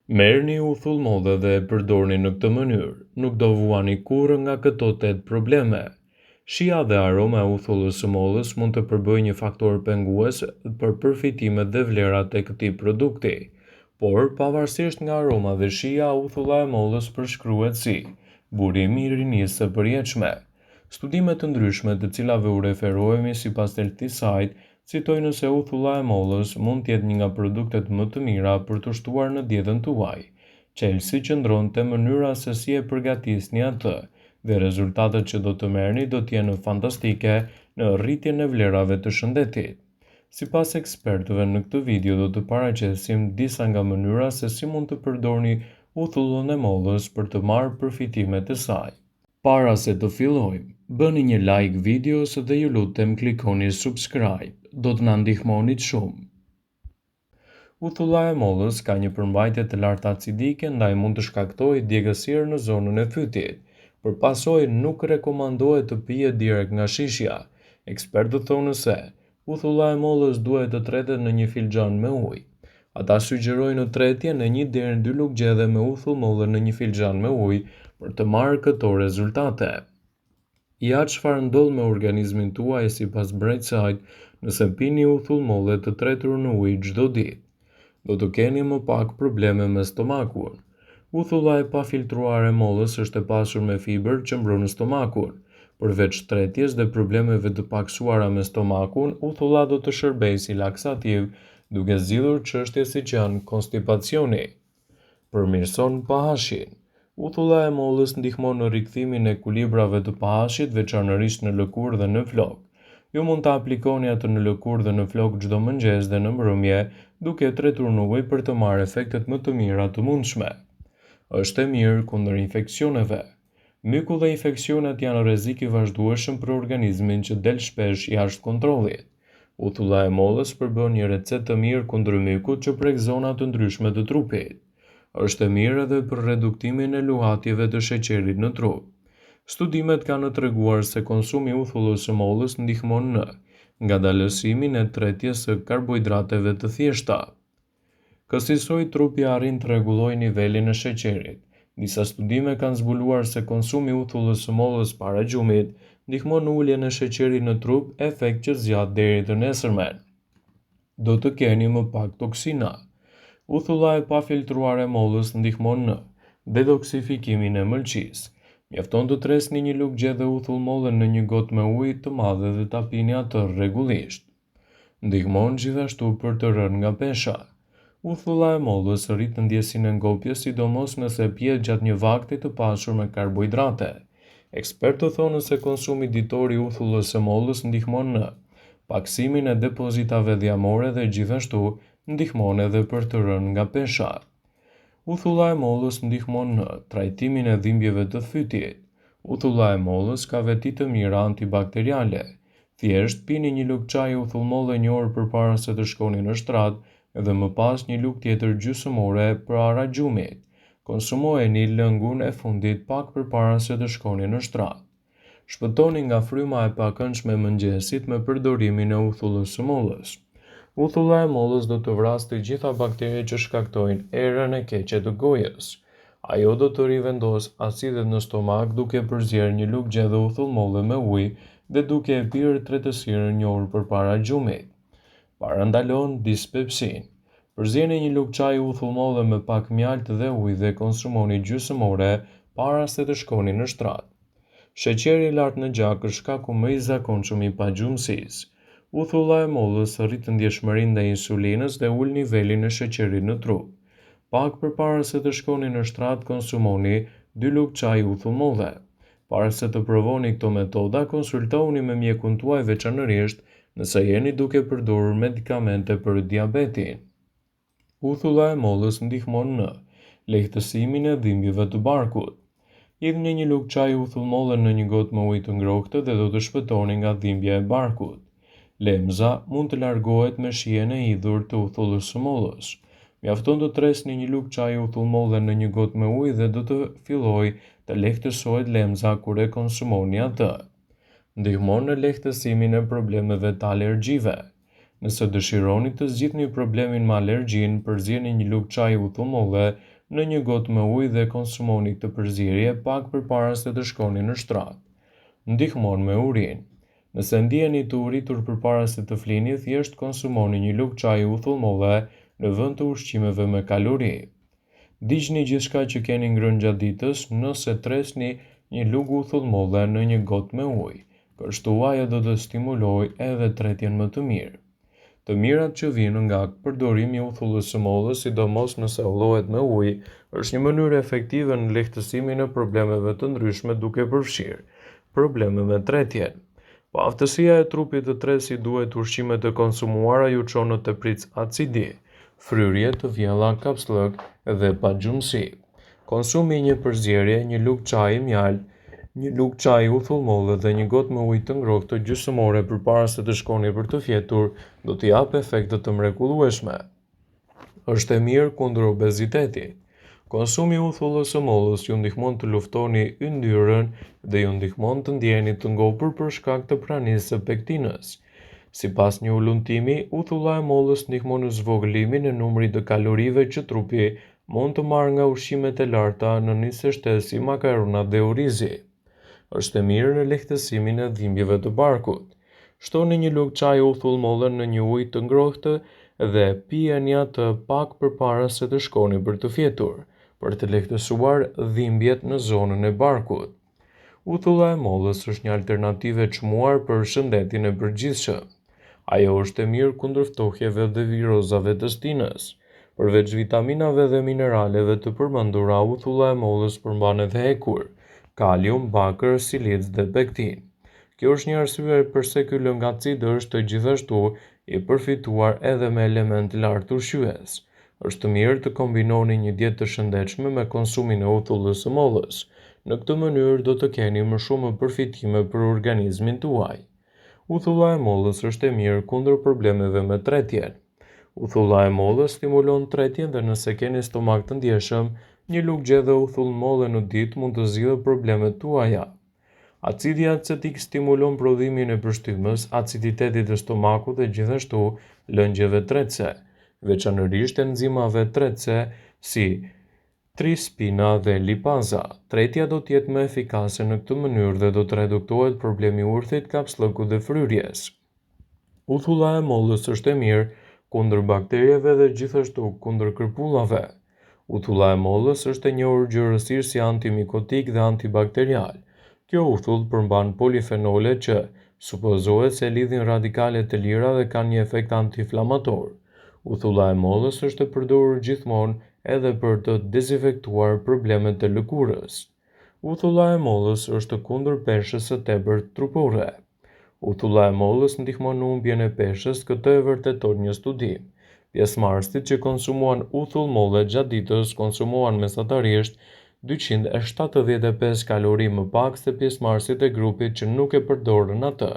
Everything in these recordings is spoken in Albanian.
Merrni uthullmodhe dhe e përdorni në këtë mënyrë, nuk do vuani kurrë nga këto 8 probleme. Shija dhe aroma e uthullës së mollës mund të përbëjë një faktor pengues për përfitimet dhe vlerat e këtij produkti, por pavarësisht nga aroma dhe shija, uthulla e mollës përshkruhet si burimi i rinisë së përjetshme. Studime të ndryshme të cilave u referohemi sipas Healthy Site citojnë se uthulla e mollës mund të jetë një nga produktet më të mira për të shtuar në dietën tuaj. Çelësi qëndron te mënyra se si e përgatisni atë, dhe rezultatet që do të merrni do të jenë fantastike në rritjen e vlerave të shëndetit. Sipas ekspertëve, në këtë video do të paraqesim disa nga mënyra se si mund të përdorni uthullën e mollës për të marrë përfitimet e saj. Para se të fillojmë, bëni një like videos dhe ju lutem klikoni subscribe, do të na ndihmonit shumë. Uthulla e mollës ka një përmbajtje të lartë acidike, ndaj mund të shkaktojë djegësirë në zonën e fytit. Për pasojë nuk rekomandohet të pihet direkt nga shishja. Ekspertët thonë se uthulla e mollës duhet të tretet në një filxhan me ujë. Ata sugjerojnë tretje në 1 deri në 2 lugjedhe me uthull mollë në një filxhan me ujë për të marrë këto rezultate. Ja çfarë ndodh me organizmin tuaj sipas Brightside nëse pini uthull mollë të tretur në ujë çdo ditë. Do të keni më pak probleme me stomakun. Uthulla e pafiltruar e mollës është e pasur me fibër që mbron stomakun. Përveç tretjes dhe problemeve të paksuara me stomakun, uthulla do të shërbejë si laksativ, duke zgjidhur çështje siç janë konstipacioni. Përmirëson pH-in. Uthulla e mollës ndihmon në rikthimin e ekuilibrave të pH-it, veçanërisht në lëkurë dhe në flokë. Ju mund të aplikoni atë në lëkurë dhe në flokë çdo mëngjes dhe në mbrëmje, duke tretur në ujë për të marrë efektet më të mira të mundshme. Është e mirë kundër infeksioneve. Myku dhe infeksionet janë rrezik i vazhdueshëm për organizmin që del shpesh jashtë kontrollit. Uthulla e mollës përbën një recetë të mirë kundër mykut që prek zona të ndryshme të trupit. Është e mirë edhe për reduktimin e luhatjeve të sheqerit në trup. Studimet kanë treguar se konsumi i uthullës së mollës ndihmon në ngadalësimin e tretjes së karbohidrateve të thjeshta. Kësaj trupi arrin të rregullojë nivelin e sheqerit. Disa studime kanë zbuluar se konsumi i uthullës së mollës para gjumit ndihmon në uljen e sheqerit në trup, efekt që zgjat deri të nesërmen. Do të keni më pak toksina. Uthulla e pafiltruar e mollës ndihmon në detoksifikimin e mëlçisë. Mjafton të tresni një lugjedhe uthull mollë në një gotë me ujë të madhe dhe ta pini atë rregullisht. Ndihmon gjithashtu për të rënë nga pesha. Uthulla e mollës rrit ndjesinë e ngopjes, sidomos nëse pihet gjatë një vakti të pasur me karbohidrate. Ekspertët thonë se konsumi ditor i uthullës së mollës ndihmon në paksimin e depozitave dhjamore dhe gjithashtu ndihmon edhe për të rënë nga pesha. Uthulla e mollës ndihmon në trajtimin e dhimbjeve të fytit. Uthulla e mollës ka veti të mira antibakteriale. Thjesht pini një lugë çaji uthullmollë 1 orë përpara se të shkoni në shtrat dhe më pas një lugë tjetër gjysmore para gjumit. Konsumojeni lëngun e fundit pak përpara se të shkoni në shtrat. Shpëtoni nga fryma e pakëndshme e mëngjesit me përdorimin e uthullës së mollës. Uthulla e mollës do të vrasë të gjitha bakteret që shkaktojnë erën e keqe të gojës. Ajo do të rivendosë acidet në stomak duke përzierë një lugjedhe uthull mollë me ujë dhe duke e pirë tretësirën 1 orë përpara gjumit. Parandalon dispepsin. Përzierni një lugë çaji uthull mollë me pak mjaltë dhe ujë dhe konsumoni gjysmore para se të shkoni në shtrat. Sheqeri i lartë në gjak është shkaku më i zakonshëm i pagjumësisë. Uthulla e mollës rrit ndjeshmërinë ndaj insulinës dhe ul nivelin e sheqerit në trup. Pak përpara se të shkoni në shtrat, konsumoni 2 lugë çaji uthull mollë. Para se të provoni këto metoda, konsultoni me mjekun tuaj, veçanërisht nëse jeni duke përdorur medikamente për diabetin. Uthulla e mollës ndihmon në lehtësimin e dhimbjeve të barkut. Hidhni një lugë çaji uthull mollë në një gotë me ujë të ngrohtë dhe do të shpëtoni nga dhimbja e barkut. Lemza mund të largohet me shijen e hidhur të uthullës së mollës. Mjafton të tresni një lugë çaji uthull mollë në një gotë me ujë dhe do të fillojë të lehtësohet lemza kur e konsumoni atë. Ndihmon në lehtësimin e problemeve të alergjive. Nëse dëshironi të zgjidhni problemin me alergjinë, përzierni një lugë çaji uthull mollë në një gotë me ujë dhe konsumoni këtë përzierje pak përpara se të shkoni në shtrat. Ndihmon me urinë. Nëse ndiheni të uritur përpara se të flini, thjesht konsumoni një lugë çaji uthullmore në vend të ushqimeve me kalori. Digjni gjithçka që keni ngrënë gjatë ditës, nëse tresni një lugë uthullmore në një gotë me ujë. Kështu ajo do të stimulojë edhe tretjen më të mirë. Të mirat që vijnë nga përdorimi i uthullës së mollës, sidomos nëse hollohet me ujë, është një mënyrë efektive në lehtësimin e problemeve të ndryshme duke përfshirë probleme me tretjen. Po aftësia e trupit të tresi duhet ushqimet e konsumuara ju çon në tepritës acidi, fryrje të vjella kapslëk dhe pagjumësi. Konsumi një përzierje, një lugë çaji mjal, një lugë çaji uthullmore dhe një gotë me ujë të ngrohtë gjysmore përpara se të shkoni për të fjetur do t'i japë efekte të mrekullueshme. Është e mirë kundër obezitetit. Konsumi i uthullës së mollës ju ndihmon të luftoni yndyrën dhe ju ndihmon të ndjeheni të ngopur për shkak të pranisë së pektinës. Sipas një ulëntimi, uthulla e mollës ndihmon në zvogëlimin e numrit të kalorive që trupi mund të marrë nga ushqimet e larta në nisë shtesë si makaronat dhe orizi. Është e mirë në lehtësimin e dhimbjeve të barkut. Shtoni një lugë çaji uthullmore në një ujë të ngrohtë dhe pijeni atë pak përpara se të shkoni për të fjetur, për të lehtësuar dhimbjet në zonën e barkut. Uthulla e mollës është një alternativë e çmuar për shëndetin e përgjithshëm. Ajo është e mirë kundër ftohjeve dhe virozave të stinës. Përveç vitaminave dhe mineraleve të përmendura, uthulla e mollës përmban edhe hekur, kalium, bakër, silicë dhe pektin. Kjo është një arsye pse ky lëng acid është gjithashtu i përfituar edhe me elementë lartë ushqyes. Është mirë të kombinoni një dietë të shëndetshme me konsumin e uthullës së mollës. Në këtë mënyrë do të keni më shumë përfitime për organizmin tuaj. Uthulla e mollës është e mirë kundër problemeve me tretjen. Uthulla e mollës stimulon tretjen dhe nëse keni stomak të ndjeshëm, një lugë gjedhe uthullmore në ditë mund të zgjidhë problemet tuaja. Acidi acetik stimulon prodhimin e përshtypjes, aciditetit të stomakut dhe gjithashtu lëngjeve tretëse, veçanërisht enzimave tretëse si trispina dhe lipaza. Tretja do të jetë më efikase në këtë mënyrë dhe do të reduktohet problemi i urthit, kapslëkut dhe fryrjes. Uthulla e mollës është e mirë kundër bakterieve dhe gjithashtu kundër kërpullave. Uthulla e mollës është e njohur gjërësisht si antimikotik dhe antibakterial. Kjo uthull përmban polifenole që supozohet se lidhin radikale të lira dhe kanë një efekt antiinflamator. Uthulla e mollës është e përdorur gjithmonë edhe për të dezinfektuar problemet të lëkurës. Uthulla e mollës është kundër peshës së tepërt trupore. Uthulla e mollës ndihmon në humbjen e peshës, këtë e vërteton një studim. Pjesëmarrësit që konsumuan uthull molle gjatë ditës konsumuan mesatarisht 275 kalori më pak se pjesëmarrësit e grupit që nuk e përdorën atë.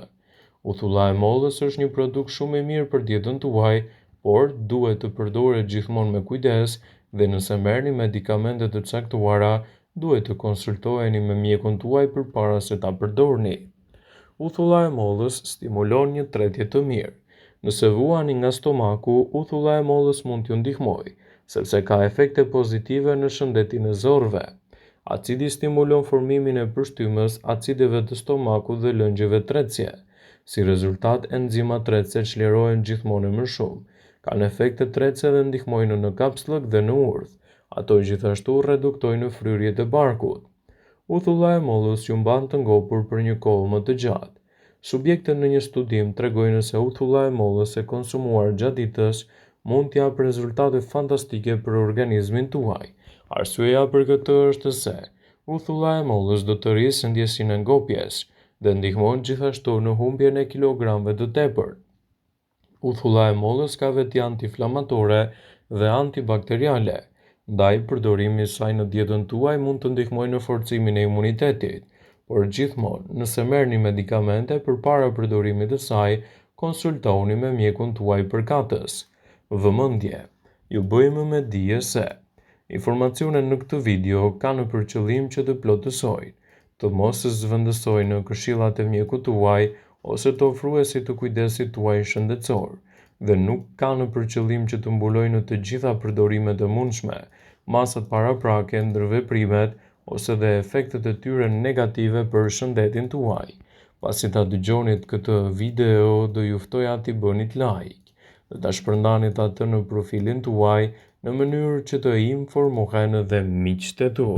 Uthulla e mollës është një produkt shumë i mirë për dietën tuaj, por duhet të përdoret gjithmonë me kujdes dhe nëse merrni medikamente të caktuara, duhet të konsultoheni me mjekun tuaj përpara se ta përdorni. Uthulla e mollës stimulon një tretje të mirë. Nëse vuani nga stomaku, uthulla e mollës mund t'ju ndihmojë, sepse ka efekte pozitive në shëndetin e zorrëve. Acidi stimulon formimin e përshtypjes, acideve të stomakut dhe lëngjeve tretësje. Si rezultat, enzimat tretëse çlirohen gjithmonë më shumë, kanë efekte tretëse dhe ndihmojnë në kapslëk dhe në urdhë. Ato gjithashtu reduktojnë fryrjet e barkut. Uthulla e mollës ju mban të ngopur për një kohë më të gjatë. Subjektet në një studim tregojnë se uthulla e mollës e konsumuar gjatë ditës mund t'japë rezultate fantastike për organizmin tuaj. Arsyeja për këtë është se uthulla e mollës do të rrisë ndjesinë e ngopjes dhe ndihmon gjithashtu në humbjen e kilogramëve të tepërt. Uthulla e mollës ka veti antiinflamatore dhe antibakteriale, ndaj përdorimi i saj në dietën tuaj mund të ndihmojë në forcimin e imunitetit. Por gjithmonë, nëse merrni medikamente përpara përdorimit të saj, konsultoni me mjekun tuaj përkatës. Vëmendje, ju bëjmë me dije se informacionet në këtë video kanë për qëllim që të plotësojnë, të mos zëvendësojnë në këshillat e mjekut tuaj ose të ofruesit të kujdesit tuaj shëndetësor, dhe nuk kanë për qëllim që të mbulojnë të gjitha përdorimet e mundshme, masat paraprake, ndërveprimet ose dhe efektet e tyre negative për shëndetin tuaj. Pasi ta dëgjonit këtë video, do ju ftoja t'i bënit like dhe ta shpërndanit atë në profilin tuaj në mënyrë që të informohen edhe miqtë e tu.